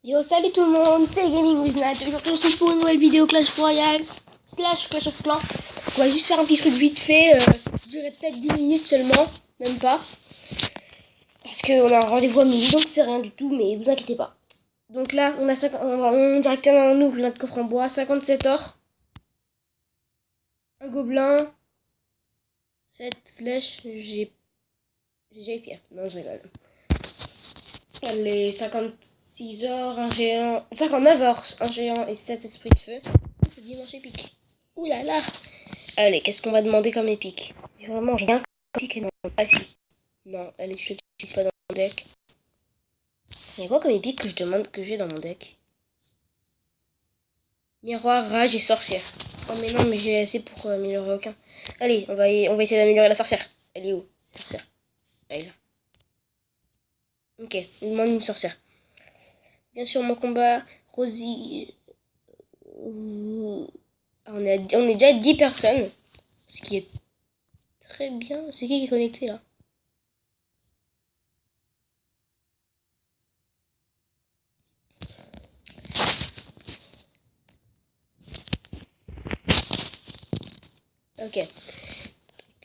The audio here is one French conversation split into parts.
Yo, salut tout le monde, c'est Gaming with Nat. Aujourd'hui, on se retrouve pour une nouvelle vidéo Clash Royale / Clash of Clans. On va juste faire un petit truc vite fait. Je dirais peut-être 10 minutes seulement, même pas. Parce qu'on a un rendez-vous à midi, donc c'est rien du tout, mais vous inquiétez pas. Donc là, on a directement on ouvre notre coffre en bois, 57 or, un gobelin, 7 flèches, j'ai pierre. Non, je rigole. Allez, 56 or, un géant, 59 or, un géant et 7 esprits de feu. C'est dimanche épique. Ouh là là. Allez, qu'est-ce qu'on va demander comme épique? J'ai vraiment rien comme épique. Non, pas si. Non, allez, je l'utilise pas dans mon deck. Il y a quoi comme épique que je demande que j'ai dans mon deck? Miroir, rage et sorcière. Oh mais non, mais j'ai assez pour améliorer aucun. Allez, on va essayer d'améliorer la sorcière. Elle est où, la sorcière? Elle est là. Ok, il demande une sorcière. Bien sûr, mon combat, Rosie. On est déjà 10 personnes. Ce qui est très bien. C'est qui est connecté là? Ok.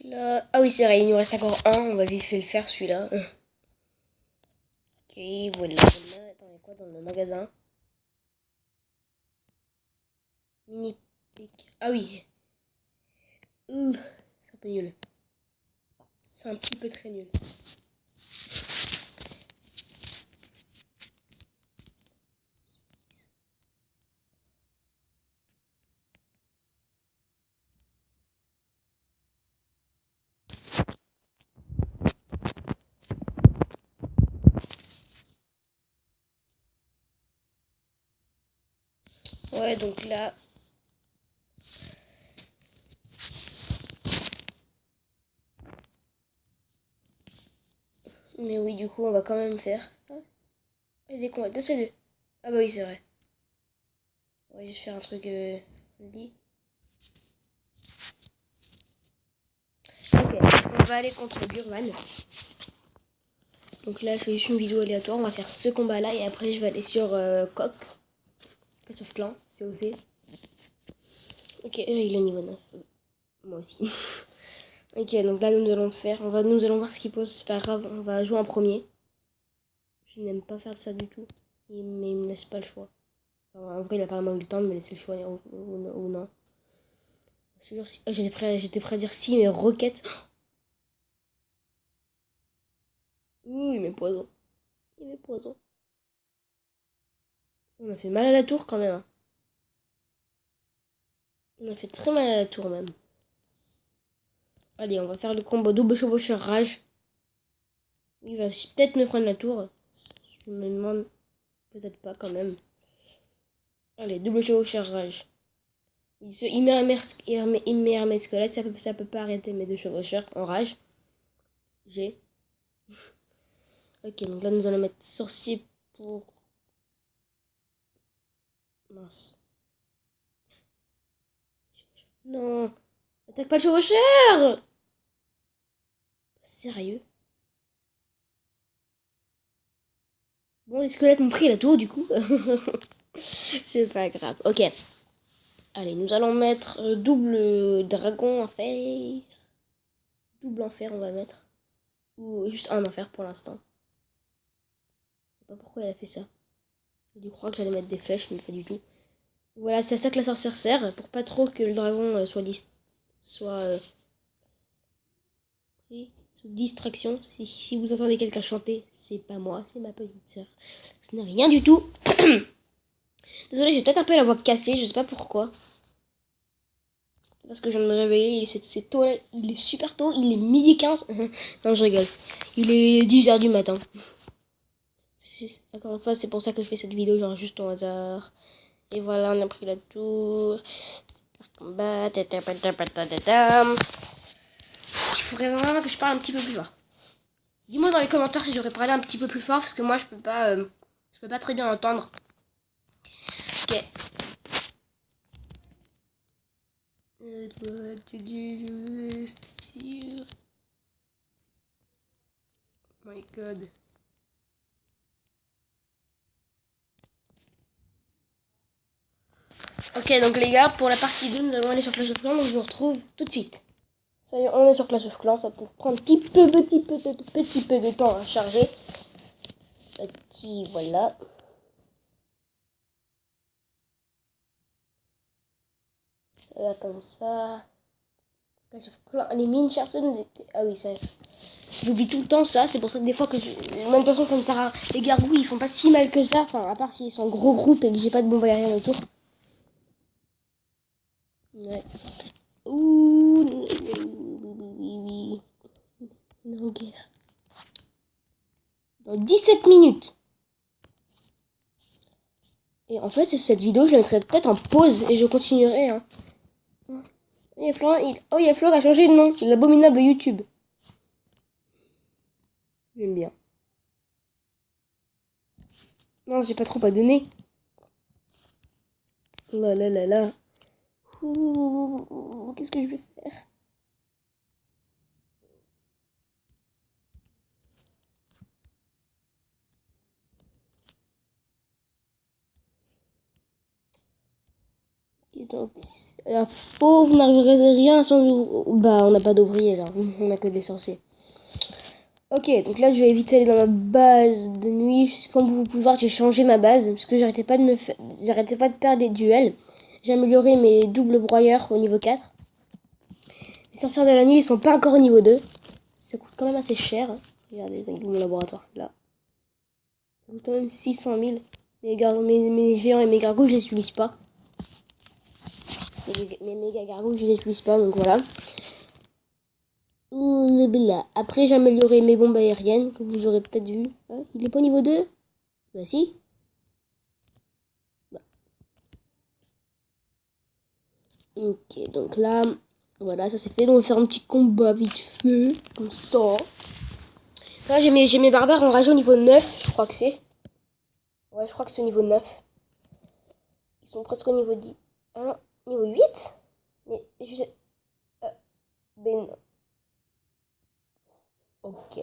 Là... Ah oui, c'est vrai, il nous reste encore un. On va vite fait le faire celui-là. Ok, voilà. Attends, il y a quoi dans le magasin? Mini pick. Ah oui. C'est un peu nul. C'est un petit peu très nul. Ouais, donc là... Mais oui, du coup, on va quand même faire... Ah, il est con, deux. Ah bah oui, c'est vrai. On va juste faire un truc... dit. Ok, on va aller contre Gurman. Donc là, je fais juste une vidéo aléatoire. On va faire ce combat-là et après, je vais aller sur Coq. Clash of Clans, c'est osé. Ok, il est au niveau 9. Moi aussi. Ok, donc là, nous allons le faire. Nous allons voir ce qu'il pose. C'est pas grave, on va jouer en premier. Je n'aime pas faire ça du tout. Mais il me laisse pas le choix. Enfin, en vrai, il a apparemment eu le temps de me laisser le choix ou non. Si... Oh, j'étais prêt à dire si, mais roquette. Ouh, il met poison. Il met poison. On a fait mal à la tour quand même. Hein. On a fait très mal à la tour même. Allez, on va faire le combo double chevaucheur rage. Il va peut-être me prendre la tour. Je me demande peut-être pas quand même. Allez, double chevaucheur rage. Il met Hermès squelette, ça peut pas arrêter mes deux chevaucheurs en rage. J'ai. Ok, donc là nous allons mettre sorcier pour... Mince. Non. Attaque pas le chevaucheur. Sérieux. Bon, les squelettes m'ont pris la tour du coup. C'est pas grave. Ok. Allez, nous allons mettre double dragon en fer. Double enfer on va mettre. Ou juste un enfer pour l'instant. Je sais pas pourquoi elle a fait ça. J'ai dû croire que j'allais mettre des flèches, mais pas du tout. Voilà, c'est à ça que la sorcière sert, pour pas trop que le dragon soit pris sous distraction. Si vous entendez quelqu'un chanter, c'est pas moi, c'est ma petite sœur. Ce n'est rien du tout. Désolée, j'ai peut-être un peu la voix cassée, je sais pas pourquoi. Parce que je viens de me réveiller, c'est tôt là, il est super tôt, il est midi 15. Non, je rigole. Il est 10h du matin. Encore une fois, c'est pour ça que je fais cette vidéo, genre juste au hasard. Et voilà, on a pris la tour. Combat. Il faudrait vraiment que je parle un petit peu plus fort. Dis-moi dans les commentaires si j'aurais parlé un petit peu plus fort, parce que moi je peux pas très bien entendre. Ok. My god. Ok, donc les gars, pour la partie 2, nous allons aller sur Clash of Clans, donc je vous retrouve tout de suite. Ça y est, on est sur Clash of Clans, ça va peut-être prendre un petit peu de temps à charger. Voilà. Ça va comme ça. Clash of Clans, les mines Charson. Ah oui, ça. J'oublie tout le temps ça, c'est pour ça que des fois que même de toute façon ça me sert à. Les gargouilles ils font pas si mal que ça, enfin à part s'ils sont en gros groupe et que j'ai pas de bombe aérienne autour. Ouais. Ouh. Non, guerre. Dans 17 minutes. Et en fait, cette vidéo, je la mettrai peut-être en pause et je continuerai. Hein. Et Oh, il y a Flore a changé de nom. L'abominable YouTube. J'aime bien. Non, j'ai pas trop à donner. Là là là là. Qu'est-ce que je vais faire? Donc, faux, vous n'arriverez rien sans nous. Bah, on n'a pas d'ouvriers là. On a que des sorciers. Ok, donc là je vais vite aller dans ma base de nuit. Comme vous pouvez voir, j'ai changé ma base parce que j'arrêtais pas de perdre des duels. J'ai amélioré mes doubles broyeurs au niveau 4. Les sorcières de la nuit, ils sont pas encore au niveau 2. Ça coûte quand même assez cher. Hein. Regardez, dans mon laboratoire, là. Ça coûte quand même 600 000. Mes géants et mes gargouilles, je les utilise pas. Mes méga gargouilles, je les utilise pas, donc voilà. Après, j'ai amélioré mes bombes aériennes, que vous aurez peut-être vu. Hein, il est pas au niveau 2? Bah si. Bah. Ok, donc là, voilà, ça c'est fait. Donc on va faire un petit combat vite fait, comme ça. Là, j'ai mes barbares enragés au niveau 9, je crois que c'est. Ouais, je crois que c'est au niveau 9. Ils sont presque au niveau 10. Ah, niveau 8. Mais je sais... ben... Ok.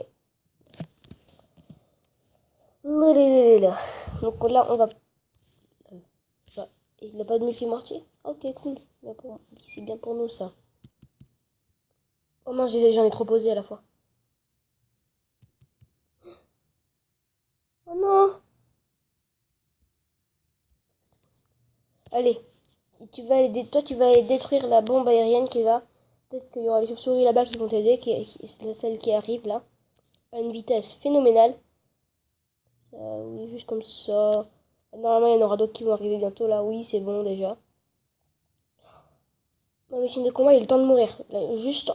Donc là, on va... Bah, il n'a pas de multi-mortier. Ok, cool. C'est bien pour nous, ça. Oh non, j'en ai trop posé à la fois. Oh non. Allez. Toi, tu vas aller détruire la bombe aérienne qui est là. Peut-être qu'il y aura les chauves-souris là-bas qui vont t'aider, celle qui arrive là. À une vitesse phénoménale. Ça, oui, juste comme ça. Normalement, il y en aura d'autres qui vont arriver bientôt là. Oui, c'est bon déjà. Ma machine de combat, il a le temps de mourir. Là, juste.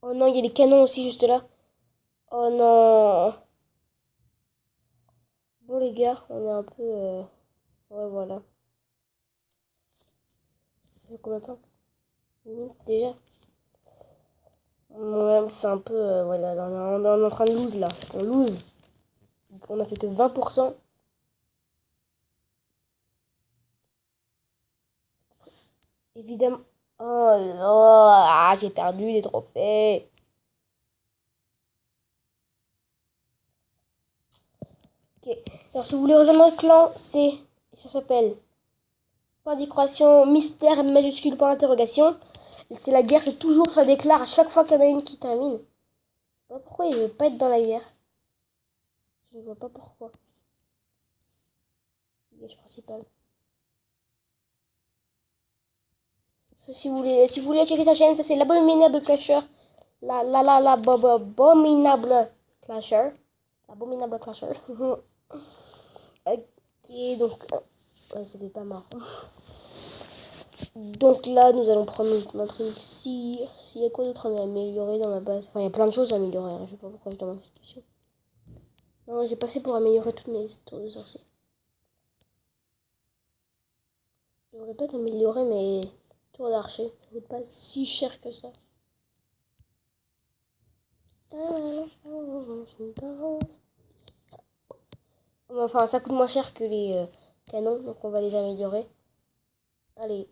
Oh non, il y a les canons aussi juste là. Oh non. Bon les gars, on est un peu... Ouais, voilà. Ça fait combien de temps? Déjà. Ouais, c'est un peu... voilà, on est en train de lose là. On lose. On a fait que 20%. Évidemment. Oh là, j'ai perdu les trophées. Ok. Alors si vous voulez rejoindre notre clan, ça s'appelle point d'équation mystère majuscule point d'interrogation. C'est la guerre, c'est toujours ça déclare à chaque fois qu'il y en a une qui termine. Je sais pas pourquoi il veut pas être dans la guerre. Je ne vois pas pourquoi. Liège principal. Ça, si vous voulez checker sa chaîne, ça c'est l'abominable clasher. L'abominable clasher. L'abominable clasher. Ok, donc ouais, c'était pas marrant. Donc là, nous allons prendre notre élixir. S'il y a quoi d'autre à améliorer dans ma base? Enfin, il y a plein de choses à améliorer. Hein. Je sais pas pourquoi je demande cette question. Non, j'ai passé pour améliorer toutes mes tours de sorcier. J'aurais peut-être amélioré mes tours d'archer. Ça coûte pas si cher que ça. Enfin, ça coûte moins cher que les canons, donc on va les améliorer. Allez,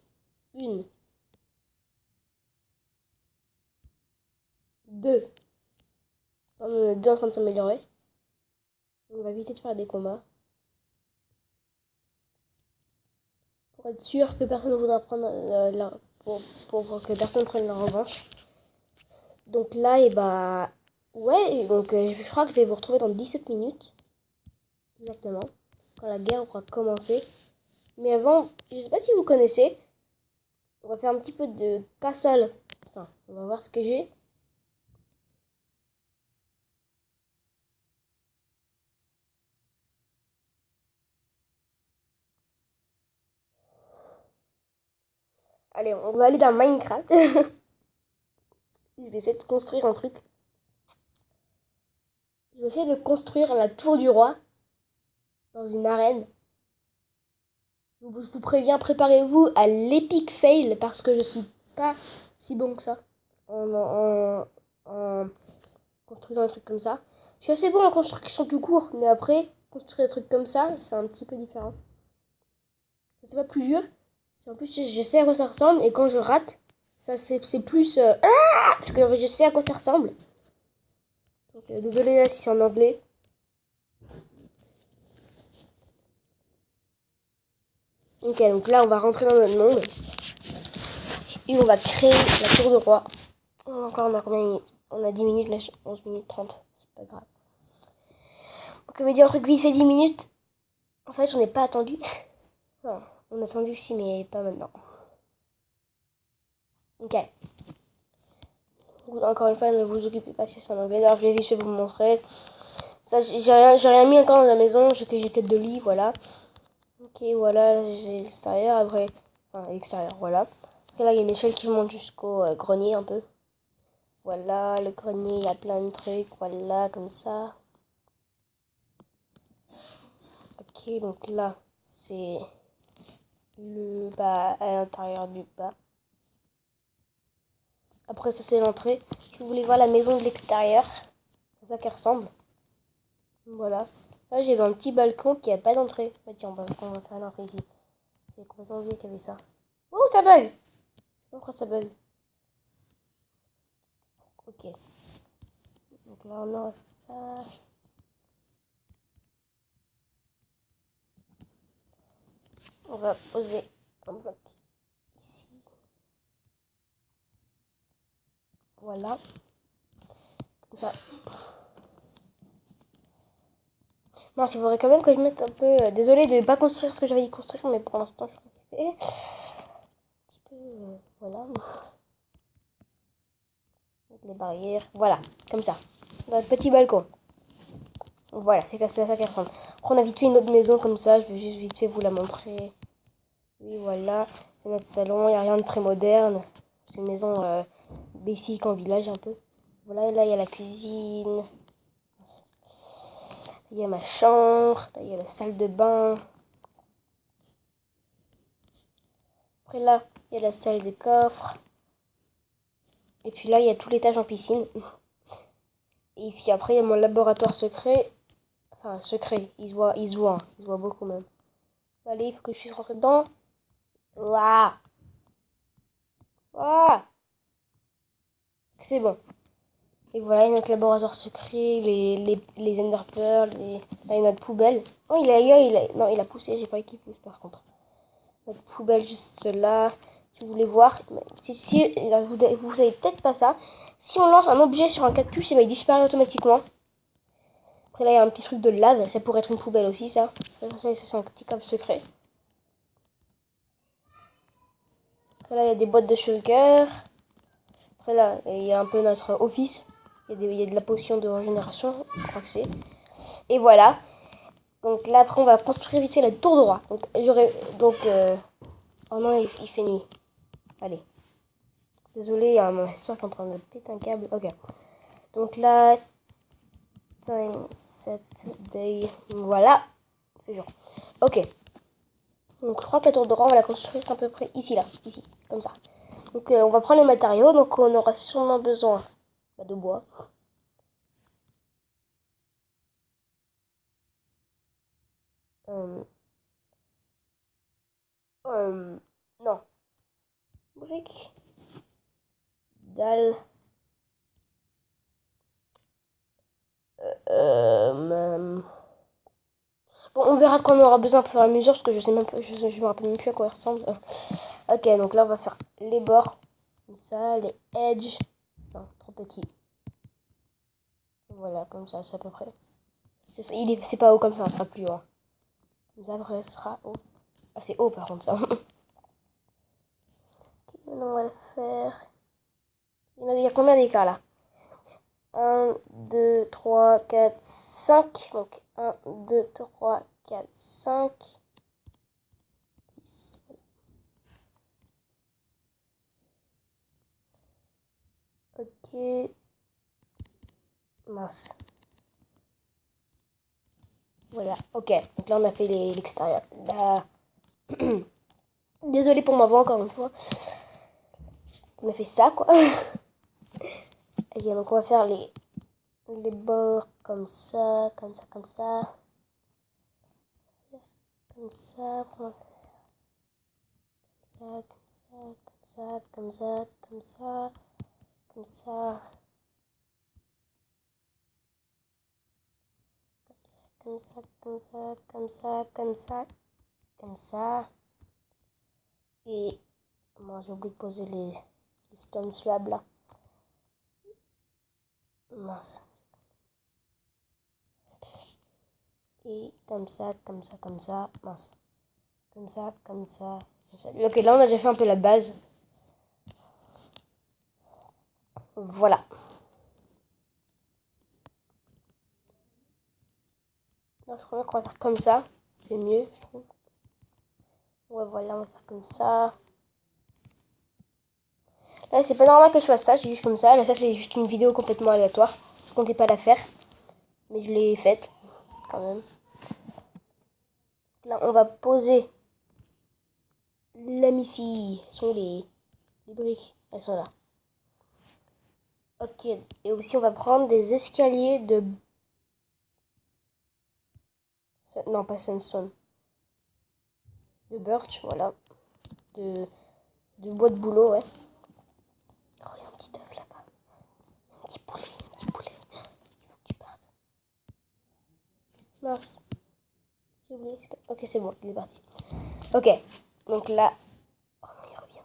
une, deux. On est deux en train de s'améliorer. On va éviter de faire des combats. Pour être sûr que personne ne voudra prendre pour que personne prenne la revanche. Donc là, et bah... Ouais, et donc je crois que je vais vous retrouver dans 17 minutes. Exactement. Quand la guerre aura commencé. Mais avant, je sais pas si vous connaissez. On va faire un petit peu de castle. Enfin, on va voir ce que j'ai. Allez, on va aller dans Minecraft. Je vais essayer de construire un truc. Je vais essayer de construire la tour du roi dans une arène. Je vous préviens, préparez-vous à l'épic fail parce que je suis pas si bon que ça en construisant un truc comme ça. Je suis assez bon en construction tout court, mais après, construire des trucs comme ça, c'est un petit peu différent. C'est pas plus dur. C'est en plus, je sais à quoi ça ressemble et quand je rate, ça c'est plus... parce que en fait, je sais à quoi ça ressemble. Donc, désolé là si c'est en anglais. Ok, donc là, on va rentrer dans notre monde. Et on va créer la tour de roi. Encore, on a combien de minutes? On a 10 minutes, là, 11 minutes 30. C'est pas grave. Donc, on va dire un truc vite fait 10 minutes. En fait, j'en ai pas attendu. Non, on a attendu aussi, mais pas maintenant. Ok. Encore une fois, ne vous occupez pas si c'est en anglais. D'ailleurs, je vais vite fait vous montrer. Ça, j'ai rien mis encore dans la maison. J'ai que de lit, voilà. Ok, voilà, j'ai l'extérieur. Après, enfin, l'extérieur, voilà. Après, là, il y a une échelle qui monte jusqu'au grenier un peu. Voilà, le grenier, il y a plein de trucs. Voilà, comme ça. Ok, donc là, c'est le bas à l'intérieur du bas. Après, ça, c'est l'entrée. Si vous voulez voir la maison de l'extérieur, c'est ça qu'elle ressemble. Voilà. Là, j'ai un petit balcon qui a pas d'entrée. Bah, tiens, on va faire l'entrée ici. J'ai complètement oublié qu'il y avait ça. Ouh, ça bug! Pourquoi ça bug? Ok. Donc là, on a ça. On va poser un bloc ici. Voilà. Comme ça. Non, il faudrait quand même que je mette un peu... désolé de ne pas construire ce que j'avais dit construire, mais pour l'instant, je l'ai fait. Un petit peu... voilà. Les barrières. Voilà, comme ça. Notre petit balcon. Voilà, c'est ça qui ressemble. Après, on a vite fait une autre maison comme ça. Je vais juste vite fait vous la montrer. Oui, voilà. C'est notre salon. Il n'y a rien de très moderne. C'est une maison basique en village un peu. Voilà, là, il y a la cuisine. Il y a ma chambre. Là, il y a la salle de bain. Après, là, il y a la salle des coffres. Et puis là, il y a tout l'étage en piscine. Et puis après, il y a mon laboratoire secret. Enfin, secret. Il se voit beaucoup même. Allez, il faut que je puisse rentrer dedans. Waouh! Waouh! C'est bon. Et voilà, notre laboratoire secret, les Ender Pearls, là, il y a notre poubelle. Oh, non, il a poussé, j'ai pas eu qu'il pousse par contre. Notre poubelle juste là. Si vous voulez voir, si vous savez peut-être pas ça. Si on lance un objet sur un cactus, il disparaît automatiquement. Après là, il y a un petit truc de lave. Ça pourrait être une poubelle aussi, ça. Ça c'est un petit câble secret. Après là, il y a des boîtes de shulker. Après là, il y a un peu notre office. Il y a de la potion de régénération, je crois que c'est. Et voilà. Donc là, après, on va construire vite fait la tour de roi. Oh non, il fait nuit. Allez. Désolé, il y a ma soeur qui est en train de péter un câble. Ok. Donc là, time, set, day. Voilà. C'est jour. Ok. Donc je crois que la tour de roi, on va la construire à peu près ici, là. Ici. Comme ça. Donc on va prendre les matériaux. Donc on aura sûrement besoin de bois. Euh, non. Briques. Dalle. Bon, On verra quand on aura besoin pour la mesure parce que je sais même pas, je me rappelle même plus à quoi il ressemble. Ok, donc là on va faire les bords comme ça, les edges. Non, trop petit. Voilà, comme ça, c'est à peu près. C'est pas haut comme ça sera plus haut. Comme ça, après, ce sera haut. Ah, c'est haut par contre ça. Ok, maintenant on va le faire. Il y a combien d'écarts là? 1, 2, 3, 4, 5. Donc 1, 2, 3, 4, 5, 6. Ok. Mince. Voilà, ok. Donc là on a fait l'extérieur. Là... Désolée pour ma voix encore une fois. On a fait ça quoi. Ok, donc on va faire les bords comme ça, comme ça, comme ça. Comme ça, comme ça, comme ça, comme ça, comme ça, comme ça, comme ça, comme ça, comme ça, comme ça. Et moi j'ai oublié de poser les stone slabs là. Mince. Et comme ça, comme ça, comme ça, mince. Comme ça, comme ça, comme ça. Ok, là on a déjà fait un peu la base. Voilà. Là, je crois qu'on va faire comme ça. C'est mieux, je trouve. Ouais, voilà, on va faire comme ça. Là, c'est pas normal que je fasse ça, c'est juste comme ça. Là, ça, c'est juste une vidéo complètement aléatoire. Je comptais pas la faire, mais je l'ai faite quand même. Là, on va poser la ici. Ce sont les briques, elles sont là. Ok, et aussi, on va prendre des escaliers de... Non, pas sandstone. De birch, voilà. De bois de bouleau, ouais. Oh, il y a un petit œuf là-bas. Un petit poulet, un petit poulet. Il faut que tu partes. Mince. J'ai oublié. Ok, c'est bon, il est parti. Ok, donc là... Oh non, il revient.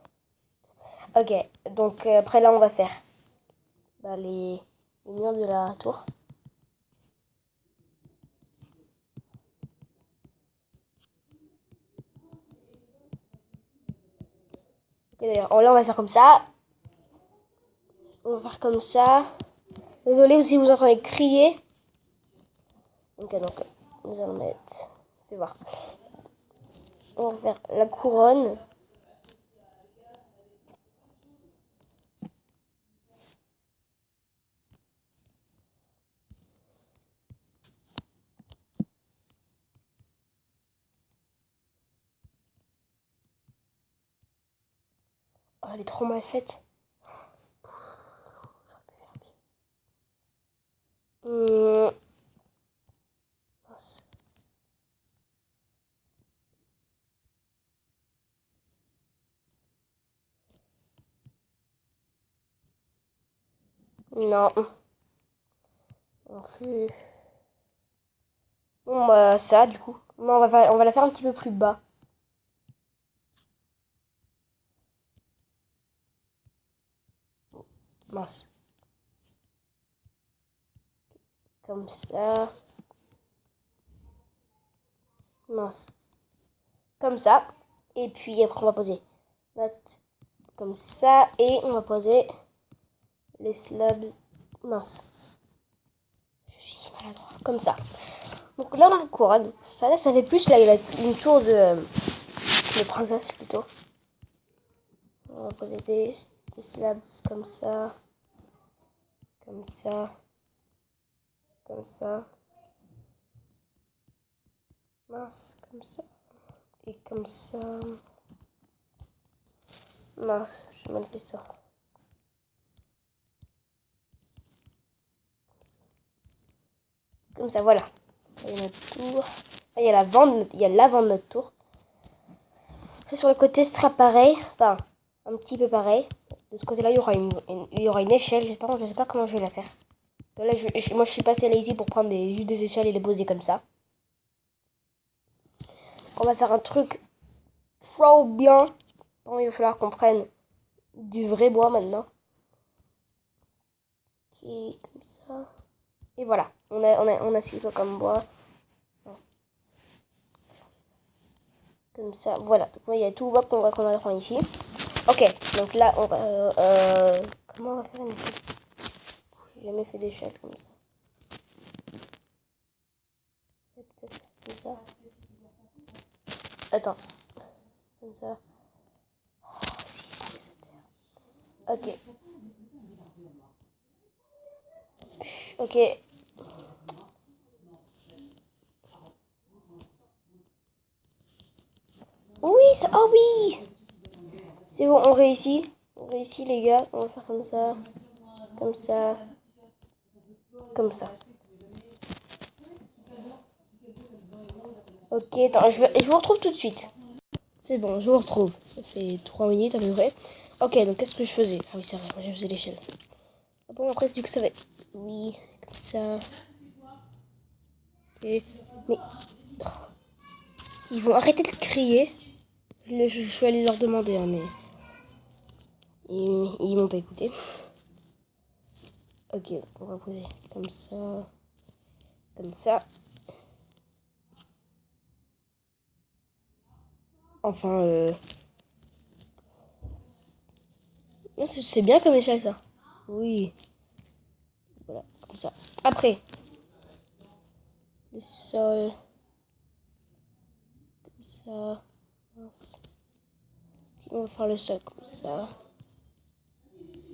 Ok, donc après là, on va faire les murs de la tour. Ok, d'ailleurs, là, on va faire comme ça. On va faire comme ça. Désolé si vous entendez crier. Ok, donc nous allons mettre... Je vais voir. On va faire la couronne. Oh, elle est trop mal faite. Hum, mince. Non. Non plus. Bon, bah, ça, du coup. Non, on va la faire un petit peu plus bas. Mince. Comme ça. Mince. Comme ça. Et puis après, on va poser comme ça. Et on va poser les slabs. Mince. Je suis si maladroit. Comme ça. Donc là, on a la couronne. Ça, là, ça fait plus, là, il a une tour de princesse, plutôt. On va poser des slabs comme ça. Comme ça. Comme ça. Mince, comme ça. Et comme ça. Mince, j'ai mal fait ça. Comme ça, voilà. Il y a notre tour. Ah, il y a l'avant de notre tour. Et sur le côté, ce sera pareil. Enfin, un petit peu pareil. De ce côté-là, il y aura une échelle. Je sais pas comment je vais la faire. Là, moi, je suis passé lazy pour prendre juste des échelles et les poser comme ça. on va faire un truc trop bien. Bon, il va falloir qu'on prenne du vrai bois maintenant. Ok, comme ça. Et voilà, on a ce qu'il faut comme bois. Comme ça, voilà. Donc, il y a tout le bois qu'on va prendre ici. Ok, donc là, on va... comment on va faire une échelle? J'ai jamais fait d'échelle comme ça. Peut-être comme ça. Attends. Comme ça. Oh, ok. Ok. Oui, ça... Oh oui. C'est bon, on réussit. On réussit, les gars. On va faire comme ça. Comme ça. Comme ça. Ok, attends, je vous retrouve tout de suite. C'est bon, je vous retrouve. Ça fait 3 minutes à peu près. Ok, donc qu'est-ce que je faisais? Ah oui, c'est vrai, moi je faisais l'échelle. Ah bon, après, du coup, ça va être... Oui, comme ça. Ok. Mais... oh, ils vont arrêter de crier. Je suis allée leur demander, hein, mais... Ils m'ont pas écouté. Ok, on va poser comme ça. Comme ça. Enfin, c'est bien comme échelle, ça. Oui. Voilà, comme ça. Après, le sol. Comme ça. Mince. On va faire le sol comme ça.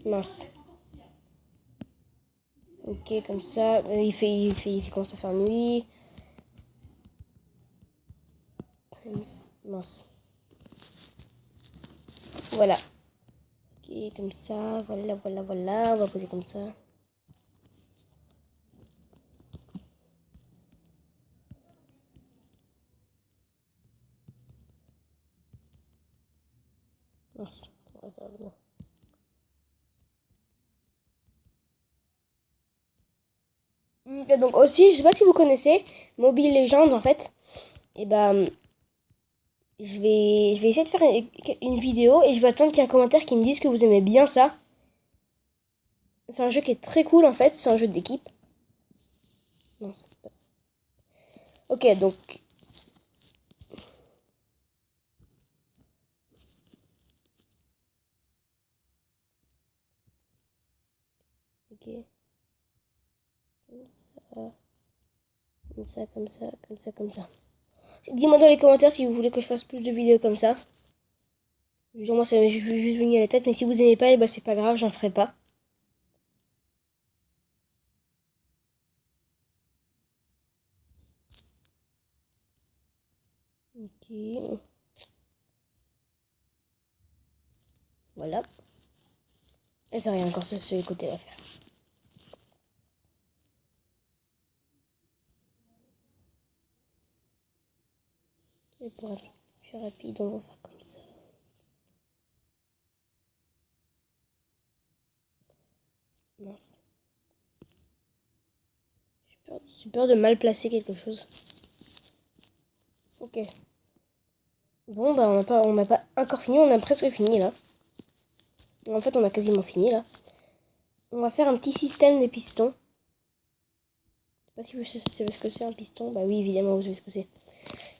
Mince. Ok, comme ça. Il commence à faire nuit. Mince. Voilà. Ok, comme ça. Voilà. On va poser comme ça. Mince. On va faire le... Et donc aussi, je sais pas si vous connaissez Mobile Legends en fait. Et ben, je vais essayer de faire une vidéo et je vais attendre qu'il y ait un commentaire qui me dise que vous aimez bien ça. C'est un jeu qui est très cool en fait, c'est un jeu d'équipe. Mince. Ok, donc... Ok. Comme ça. Dis-moi dans les commentaires si vous voulez que je fasse plus de vidéos comme ça. Genre moi ça m'est juste venu à la tête, mais si vous aimez pas, et bah c'est pas grave, j'en ferai pas. Ok. Voilà. Et ça rien encore ce côté à faire. Et pour être plus rapide, on va faire comme ça. Mince. J'ai peur de mal placer quelque chose. Ok. Bon bah on n'a pas encore fini, on a presque fini là. En fait on a quasiment fini là. On va faire un petit système de pistons. Je sais pas si vous savez ce que c'est un piston. Bah oui évidemment vous savez ce que c'est.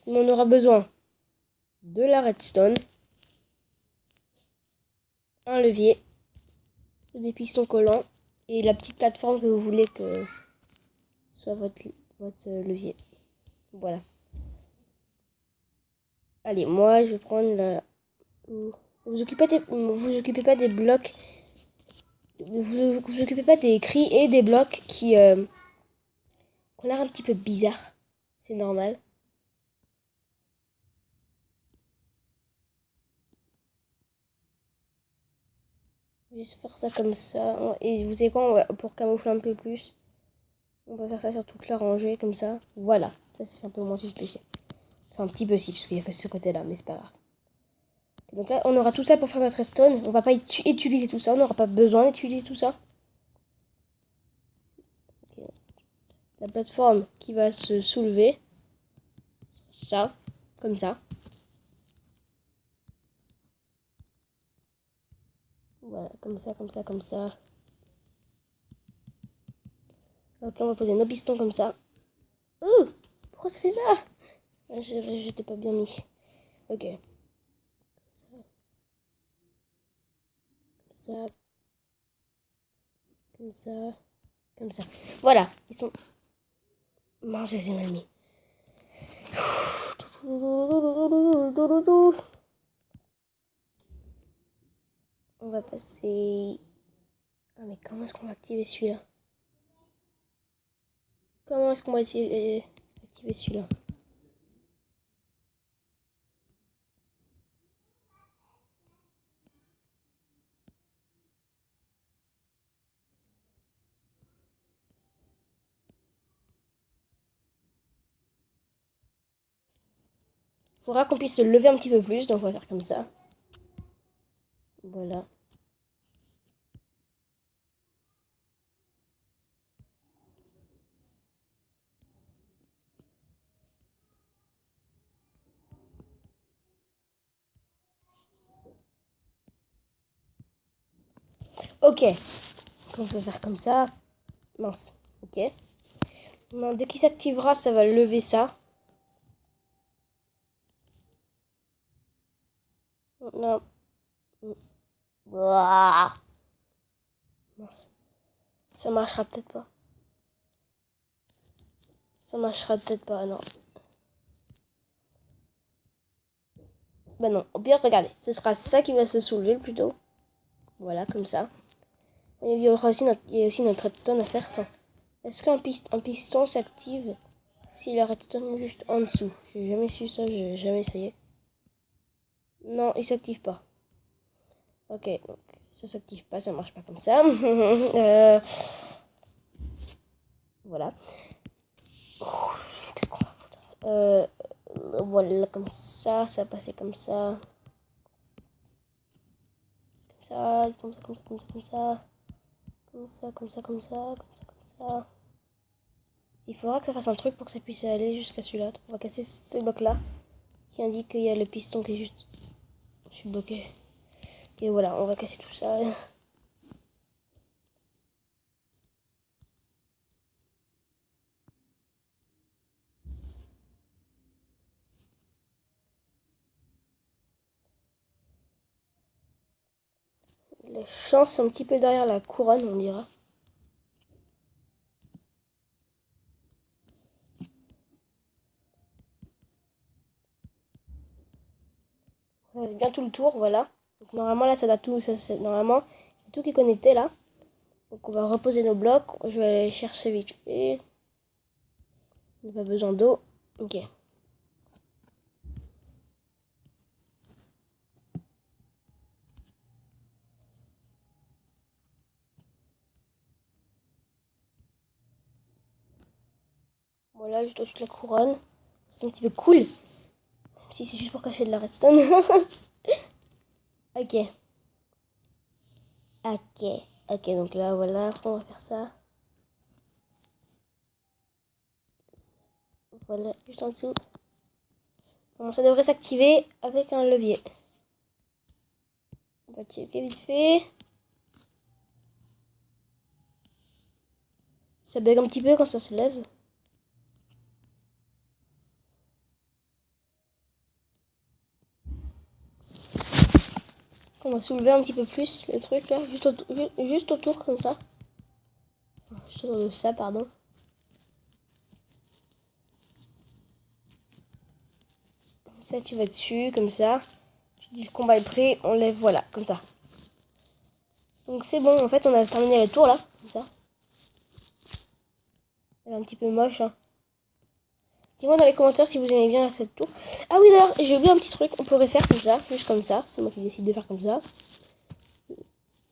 Mais on aura besoin de la redstone, un levier, des pistons collants et la petite plateforme que vous voulez que soit votre levier. Voilà. Allez, moi je vais prendre la... Vous occupez pas des blocs. Vous occupez pas des cris et des blocs qui ont l'air un petit peu bizarres. C'est normal. Juste faire ça comme ça. Et vous savez quoi, pour camoufler un peu plus, on va faire ça sur toute la rangée comme ça. Voilà. Ça c'est un peu moins si spécial. Enfin un petit peu si, parce qu'il y a que ce côté-là, mais c'est pas grave. Donc là, on aura tout ça pour faire notre redstone. On va pas utiliser tout ça. On n'aura pas besoin d'utiliser tout ça. Okay. La plateforme qui va se soulever. Ça. Comme ça. Voilà, comme ça, comme ça, comme ça. Ok, on va poser nos pistons comme ça. Ouh, pourquoi ça fait ça? Ah, je t'ai pas bien mis. Ok. Ça. Comme ça. Comme ça. Voilà, ils sont... Mince, je les ai mal mis. On va passer... Ah mais comment est-ce qu'on va activer celui-là? Comment est-ce qu'on va activer celui-là? Il faudra qu'on puisse se lever un petit peu plus, donc on va faire comme ça. Voilà. Ok. On peut faire comme ça. Mince. Ok. Non, dès qu'il s'activera, ça va lever ça. Non. Ouah. Mince. Ça marchera peut-être pas. Ça marchera peut-être pas, non. Bah non. Au pire, regardez. Ce sera ça qui va se soulever plutôt. Voilà, comme ça. Il y aura aussi il y a aussi notre redstone à faire. Attends. Est-ce qu'un piston s'active si la redstone est juste en dessous? J'ai jamais su ça, j'ai jamais essayé. Non, il s'active pas. Ok, donc ça s'active pas, ça marche pas comme ça. Voilà. Qu'est-ce qu'on va foutre? Voilà, comme ça va passer comme ça. Comme ça, comme ça, comme ça, comme ça, comme ça. Comme ça, comme ça, comme ça, comme ça, comme ça. Il faudra que ça fasse un truc pour que ça puisse aller jusqu'à celui-là. On va casser ce bloc-là qui indique qu'il y a le piston qui est juste... Je suis bloqué. Et voilà, on va casser tout ça. Les champs sont un petit peu derrière la couronne, on dira. Ça reste bien tout le tour, voilà. Donc normalement là ça doit tout, normalement tout qui est connecté là. Donc on va reposer nos blocs, je vais aller les chercher vite fait. On n'a pas besoin d'eau. Ok. Voilà, juste au-dessus de la couronne. C'est un petit peu cool. Si c'est juste pour cacher de la redstone. Ok. Ok. Ok, donc là voilà, on va faire ça. Voilà, juste en dessous. Bon, ça devrait s'activer avec un levier. On va checker vite fait. Ça bug un petit peu quand ça se lève. On va soulever un petit peu plus le truc là, juste autour comme ça. Juste autour de ça, pardon. Comme ça, tu vas dessus, comme ça. Tu dis le combat est prêt, on lève, voilà, comme ça. Donc c'est bon, en fait, on a terminé le tour là, comme ça. Elle est un petit peu moche, hein. Dis-moi dans les commentaires si vous aimez bien cette tour. Ah oui, d'ailleurs, j'ai oublié un petit truc, on pourrait faire comme ça, juste comme ça. C'est moi qui décide de faire comme ça.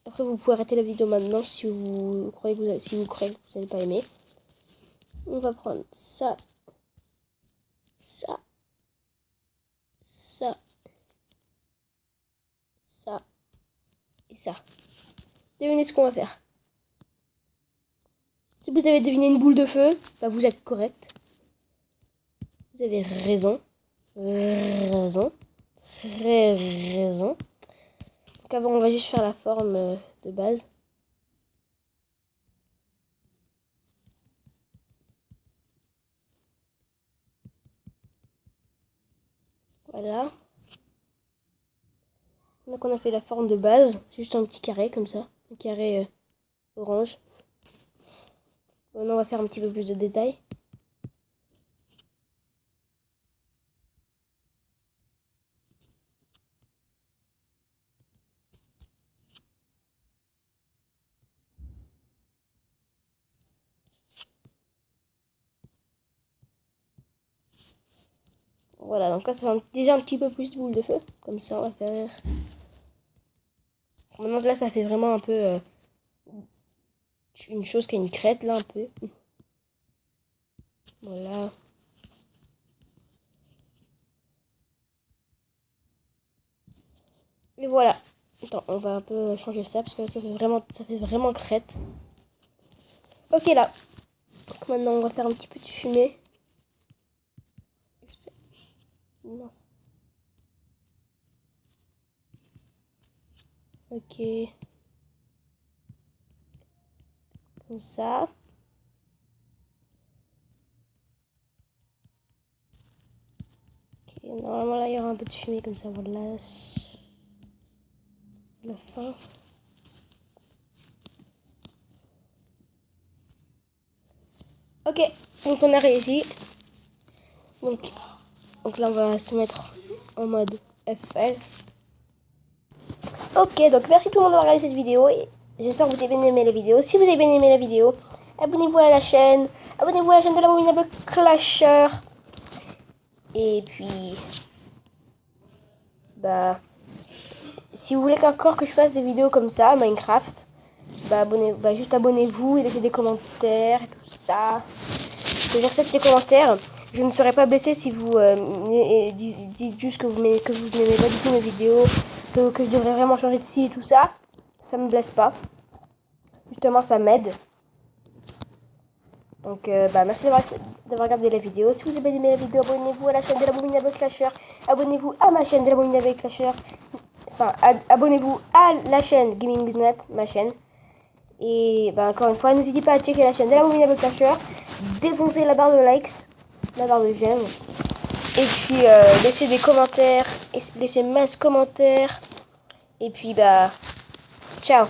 Après, vous pouvez arrêter la vidéo maintenant si vous croyez que vous n'allez pas aimer. On va prendre ça, ça, ça, ça et ça. Devinez ce qu'on va faire. Si vous avez deviné une boule de feu, bah vous êtes correct. Vous avez raison. raison. Très raison. Donc avant, on va juste faire la forme de base. Voilà. Donc on a fait la forme de base. Juste un petit carré comme ça. Un carré orange. Maintenant on va faire un petit peu plus de détails. Voilà, donc là ça fait déjà un petit peu plus de boule de feu. Comme ça on va faire. Maintenant là ça fait vraiment un peu une chose qui a une crête là un peu. Voilà. Et voilà. Attends, on va un peu changer ça parce que ça fait vraiment crête. Ok là. Donc maintenant on va faire un petit peu de fumée. Mince. Ok. Comme ça. Ok, normalement là il y aura un peu de fumée comme ça. Voilà. La fin. Ok, donc on a réussi. Donc là on va se mettre en mode FL. Ok, donc merci tout le monde d'avoir regardé cette vidéo et j'espère que vous avez bien aimé la vidéo. Si vous avez bien aimé la vidéo, abonnez-vous à la chaîne. Abonnez-vous à la chaîne de l'abominable Clasher. Et puis, bah, si vous voulez encore que je fasse des vidéos comme ça, Minecraft, juste abonnez-vous et laissez des commentaires et tout ça. J'accepte les commentaires. Je ne serai pas blessée si vous dites juste que vous n'aimez pas du tout mes vidéos, que je devrais vraiment changer de style et tout ça. Ça me blesse pas. Justement, ça m'aide. Donc, merci d'avoir regardé la vidéo. Si vous avez aimé la vidéo, abonnez-vous à la chaîne de l'abominable Clasher. Abonnez-vous à ma chaîne de l'abominable Clasher. Enfin, abonnez-vous à la chaîne Gaming Business, ma chaîne. Et encore une fois, n'hésitez pas à checker la chaîne de l'abominable Clasher. Défoncez la barre de likes, la barre de j'aime. Et puis, laissez des commentaires. Laissez masse commentaires. Et puis, ciao.